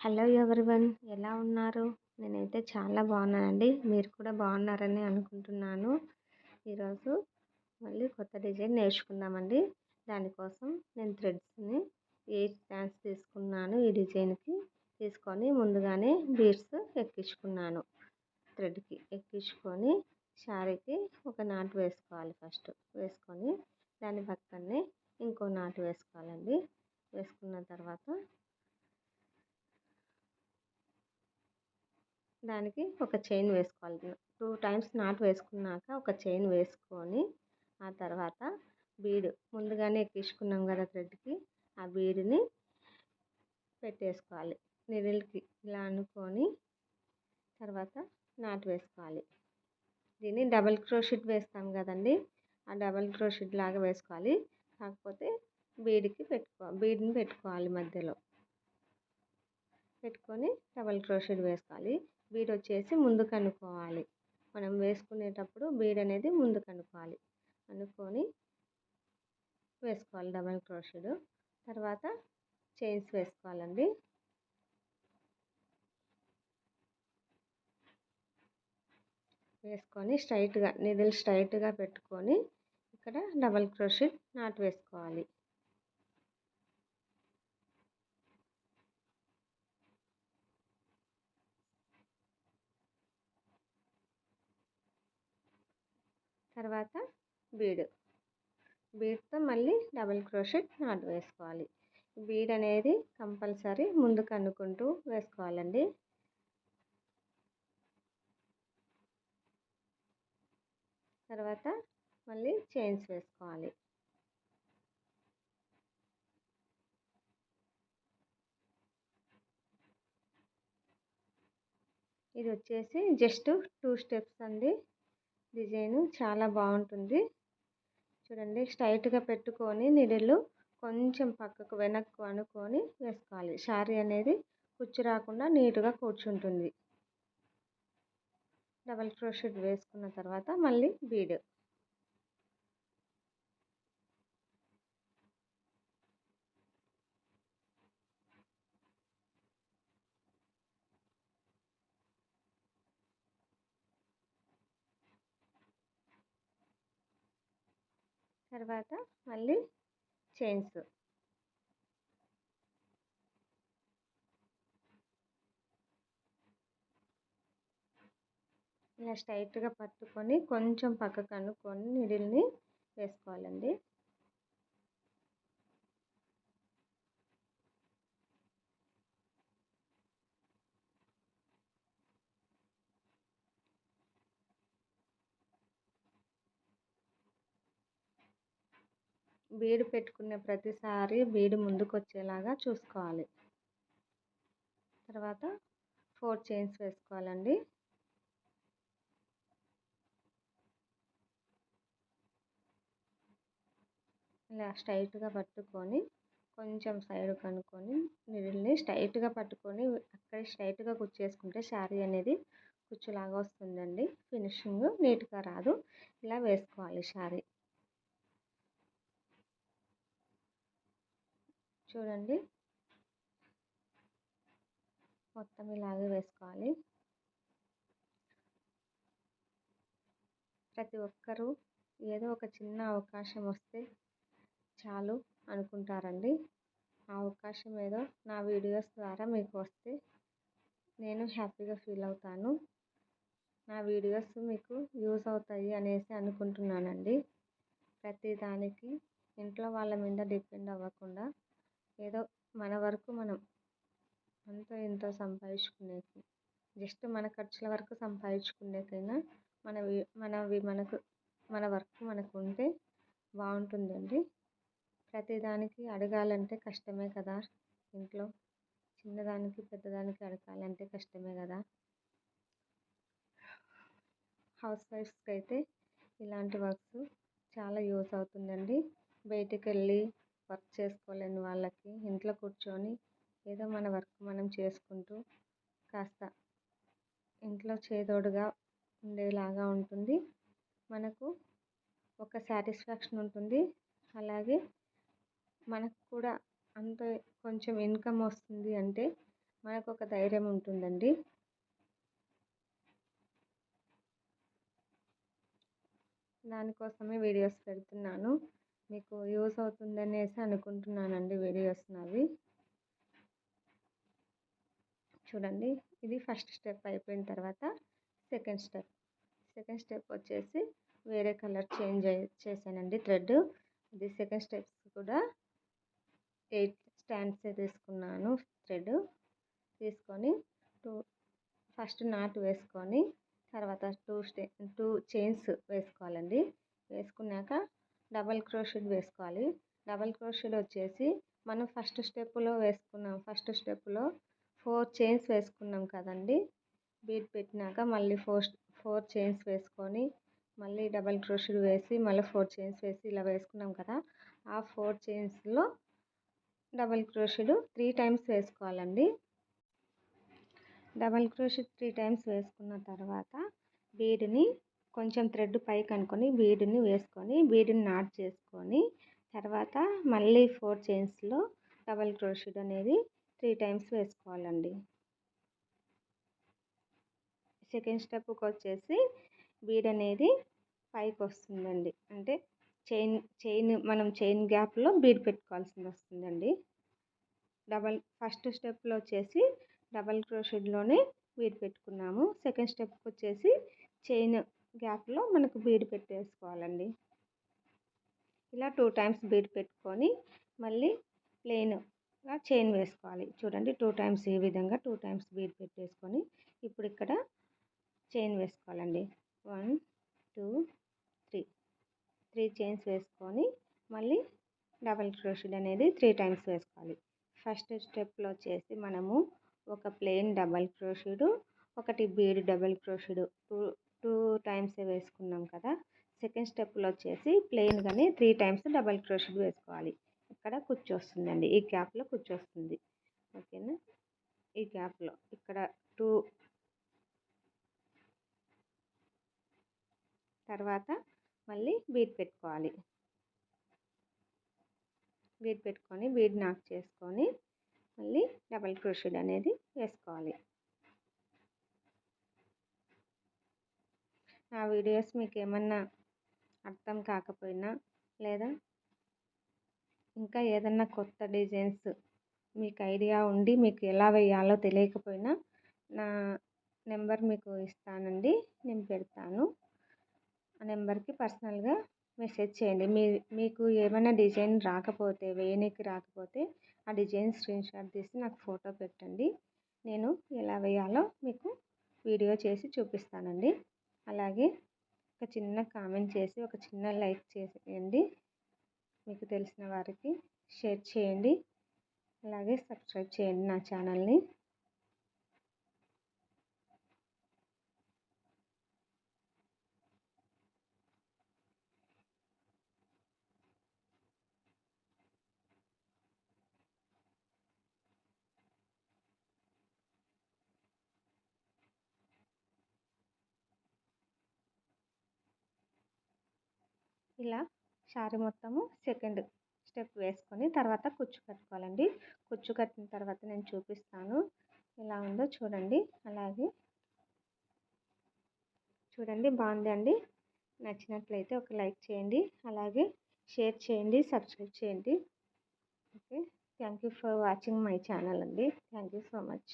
Hello everyone, ఎలా ఉన్నారు? నేనైతే చాలా బాగున్నానండి. మీరు కూడా బాగున్నారని అనుకుంటున్నాను. ఈరోజు మళ్ళీ కొత్త డిజైన్ నేర్చుకుందామండి. దానికోసం నేను థ్రెడ్స్ని 8 స్టాండ్స్ తీసుకున్నాను. ఈ డిజైన్కి తీసుకొని ముందుగానే బీడ్స్ ఎక్కించుకున్నాను. థ్రెడ్కి ఎక్కించుకొని శారీకి ఒక నాటు వేసుకోవాలి. ఫస్ట్ వేసుకొని దాని పక్కనే ఇంకో నాటు వేసుకోవాలండి. వేసుకున్న తర్వాత దానికి ఒక చైన్ వేసుకోవాలి. 2 టైమ్స్ నాట్ వేసుకున్నాక ఒక చైన్ వేసుకొని ఆ తర్వాత బీడ్ ముందుగానే ఎక్కించుకున్నాం కదా థ్రెడ్కి, ఆ బీడ్ని పెట్టేసుకోవాలి నిడిల్కి ఇలా అనుకొని తర్వాత నాట్ వేసుకోవాలి. దీన్ని డబల్ క్రోషెట్ వేస్తాం కదండి, ఆ డబల్ క్రోషెట్ లాగా వేసుకోవాలి. కాకపోతే బీడ్ని పెట్టుకోవాలి. మధ్యలో పెట్టుకొని డబల్ క్రోషెట్ వేసుకోవాలి. బీడ్ వచ్చేసి ముందుకు అనుకోవాలి. మనం వేసుకునేటప్పుడు బీడ్ అనేది ముందుకు అనుకోవాలి. అనుకొని వేసుకోవాలి డబల్ క్రోషెట్. తర్వాత చైన్స్ వేసుకోవాలండి. వేసుకొని స్ట్రైట్గా నీడిల్ స్ట్రైట్గా పెట్టుకొని ఇక్కడ డబల్ క్రోషెట్ నాట్ వేసుకోవాలి. తర్వాత బీడ్తో మళ్ళీ డబల్ క్రోషెట్ నాట్ వేసుకోవాలి. బీడ్ అనేది కంపల్సరీ ముందుకు అనుకుంటూ వేసుకోవాలండి. తర్వాత మళ్ళీ చైన్స్ వేసుకోవాలి. ఇది వచ్చేసి జస్ట్ 2 స్టెప్స్ అండి. డిజైన్ చాలా బాగుంటుంది. చూడండి, స్ట్రైట్గా పెట్టుకొని నీడిల్ కొంచెం పక్కకు వెనక్కు అనుకొని వేసుకోవాలి. శారీ అనేది కుచ్చు రాకుండా నీట్గా కూర్చుంటుంది. డబల్ క్రోషెట్ వేసుకున్న తర్వాత మళ్ళీ బీడ్. తర్వాత మళ్ళీ చైన్స్. ఇలా స్ట్రైట్గా పట్టుకొని కొంచెం పక్కకు అనుకొని నీడిల్ని వేసుకోవాలండి. బీడ్ పెట్టుకునే ప్రతిసారి బీడ్ ముందుకు వచ్చేలాగా చూసుకోవాలి. తర్వాత 4 చైన్స్ వేసుకోవాలండి. ఇలా స్ట్రైట్గా పట్టుకొని కొంచెం సైడ్ కనుక్కొని నీడిల్ని స్ట్రైట్గా పట్టుకొని అక్కడ స్ట్రైట్గా కుచ్చేసుకుంటే శారీ అనేది కుచ్చులాగా వస్తుందండి. ఫినిషింగ్ నీట్గా రాదు. ఇలా వేసుకోవాలి శారీ. చూడండి, మొత్తం ఇలాగే వేసుకోవాలి. ప్రతి ఒక్కరూ ఏదో ఒక చిన్న అవకాశం వస్తే చాలు అనుకుంటారండి. ఆ అవకాశం ఏదో నా వీడియోస్ ద్వారా మీకు వస్తే నేను హ్యాపీగా ఫీల్ అవుతాను. నా వీడియోస్ మీకు యూజ్ అవుతాయి అనేసి అనుకుంటున్నానండి. ప్రతి దానికి ఇంట్లో వాళ్ళ మీద డిపెండ్ అవ్వకుండా ఏదో మన వరకు మనం అంతో ఎంతో సంపాదించుకునేకి, జస్ట్ మన ఖర్చుల వరకు సంపాదించుకునేకైనా మన వర్క్ మనకు ఉంటే బాగుంటుందండి. ప్రతిదానికి అడగాలంటే కష్టమే కదా. ఇంట్లో చిన్నదానికి పెద్దదానికి అడగాలంటే కష్టమే కదా. హౌస్ వైఫ్స్కి అయితే ఇలాంటి వర్క్స్ చాలా యూస్ అవుతుందండి. బయటికి వెళ్ళి వర్క్ చేసుకోలేని వాళ్ళకి ఇంట్లో కూర్చొని ఏదో మన వర్క్ మనం చేసుకుంటూ కాస్త ఇంట్లో చేదోడుగా ఉండేలాగా ఉంటుంది. మనకు ఒక సాటిస్ఫాక్షన్ ఉంటుంది. అలాగే మనకు కూడా అంత కొంచెం ఇన్కమ్ వస్తుంది అంటే మనకు ఒక ధైర్యం ఉంటుందండి. దానికోసమే వీడియోస్ పెడుతున్నాను. మీకు యూస్ అవుతుందనేసి అనుకుంటున్నానండి వీడియోస్ నావి. చూడండి, ఇది ఫస్ట్ స్టెప్ అయిపోయిన తర్వాత సెకండ్ స్టెప్ వచ్చేసి వేరే కలర్ చేంజ్ చేశానండి థ్రెడ్. ఇది సెకండ్ స్టెప్స్ కూడా 8 స్టాండ్స్ తీసుకున్నాను. థ్రెడ్ తీసుకొని ఫస్ట్ నాట్ వేసుకొని తర్వాత 2 చైన్స్ వేసుకోవాలండి. వేసుకున్నాక డబల్ క్రోషెట్ వేసుకోవాలి. డబల్ క్రోషెట్ వచ్చేసి మనం ఫస్ట్ స్టెప్లో 4 చైన్స్ వేసుకున్నాం కదండి. బీట్ పెట్టినాక మళ్ళీ 4 చైన్స్ వేసుకొని మళ్ళీ డబల్ క్రోషెట్ వేసి మళ్ళీ 4 చైన్స్ వేసి ఇలా వేసుకున్నాం కదా. ఆ 4 చైన్స్లో డబల్ క్రోషెట్ 3 టైమ్స్ వేసుకోవాలండి. డబల్ క్రోషెట్ 3 టైమ్స్ వేసుకున్న తర్వాత బీడ్ని కొంచెం థ్రెడ్ పైకి అనుకొని బీడ్ని వేసుకొని బీడ్ని నాట్ చేసుకొని తర్వాత మళ్ళీ 4 చైన్స్లో డబల్ క్రోషెట్ అనేది 3 టైమ్స్ వేసుకోవాలండి. సెకండ్ స్టెప్కి వచ్చేసి బీడ్ అనేది పైకి వస్తుందండి. అంటే మనం చైన్ గ్యాప్లో బీడ్ పెట్టుకోవాల్సి వస్తుందండి. ఫస్ట్ స్టెప్లో వచ్చేసి డబల్ క్రోషెట్లోనే బీడ్ పెట్టుకున్నాము. సెకండ్ స్టెప్కి వచ్చేసి చైన్ గ్యాప్లో మనకు బీడ్ పెట్టేసుకోవాలండి. ఇలా 2 టైమ్స్ బీడ్ పెట్టుకొని మళ్ళీ ప్లెయిన్గా చైన్ వేసుకోవాలి. చూడండి, 2 టైమ్స్ ఈ విధంగా 2 టైమ్స్ బీడ్ పెట్టేసుకొని ఇప్పుడు ఇక్కడ చైన్ వేసుకోవాలండి. 1 2 3 చైన్స్ వేసుకొని మళ్ళీ డబల్ క్రోషెట్ అనేది 3 టైమ్స్ వేసుకోవాలి. ఫస్ట్ స్టెప్లో వచ్చేసి మనము ఒక ప్లెయిన్ డబల్ క్రోషెట్, ఒకటి బీడ్ డబల్ క్రోషెట్ 2 టైమ్స్ వేసుకున్నాం కదా. సెకండ్ స్టెప్లో వచ్చేసి ప్లెయిన్గానే 3 టైమ్స్ డబల్ క్రోషెట్ వేసుకోవాలి. ఇక్కడ కుచ్చు వస్తుందండి, ఈ గ్యాప్లో కుచ్చు వస్తుంది. ఓకేనా, ఈ గ్యాప్లో ఇక్కడ 2 తర్వాత మళ్ళీ బీడ్ పెట్టుకోవాలి. బీడ్ పెట్టుకొని బీడ్ నాక్ చేసుకొని మళ్ళీ డబల్ క్రోషెట్ అనేది వేసుకోవాలి. నా వీడియోస్ మీకు ఏమన్నా అర్థం కాకపోయినా లేదా ఇంకా ఏదన్నా కొత్త డిజైన్స్ మీకు ఐడియా ఉండి మీకు ఎలా వేయాలో తెలియకపోయినా నా నెంబర్ మీకు ఇస్తానండి, నేను పెడతాను. ఆ నెంబర్కి పర్సనల్గా మెసేజ్ చేయండి. మీకు ఏమైనా డిజైన్ వేయనీకి రాకపోతే ఆ డిజైన్ స్క్రీన్షాట్ తీసి నాకు ఫోటో పెట్టండి. నేను ఎలా వేయాలో మీకు వీడియో చేసి చూపిస్తానండి. అలాగే ఒక చిన్న కామెంట్ చేసి ఒక చిన్న లైక్ చేయండి. మీకు తెలిసిన వారికి షేర్ చేయండి. అలాగే సబ్స్క్రైబ్ చేయండి నా ఛానల్ని. ఇలా శారీ మొత్తము సెకండ్ స్టెప్ వేసుకొని తర్వాత కుచ్చు కట్టుకోవాలండి. కుచ్చు కట్టిన తర్వాత నేను చూపిస్తాను ఎలా ఉందో చూడండి. అలాగే చూడండి, బాగుంది అండి. నచ్చినట్లయితే ఒక లైక్ చేయండి, అలాగే షేర్ చేయండి, సబ్స్క్రైబ్ చేయండి. Okay, thank you for watching my channel అండి. Thank you so much.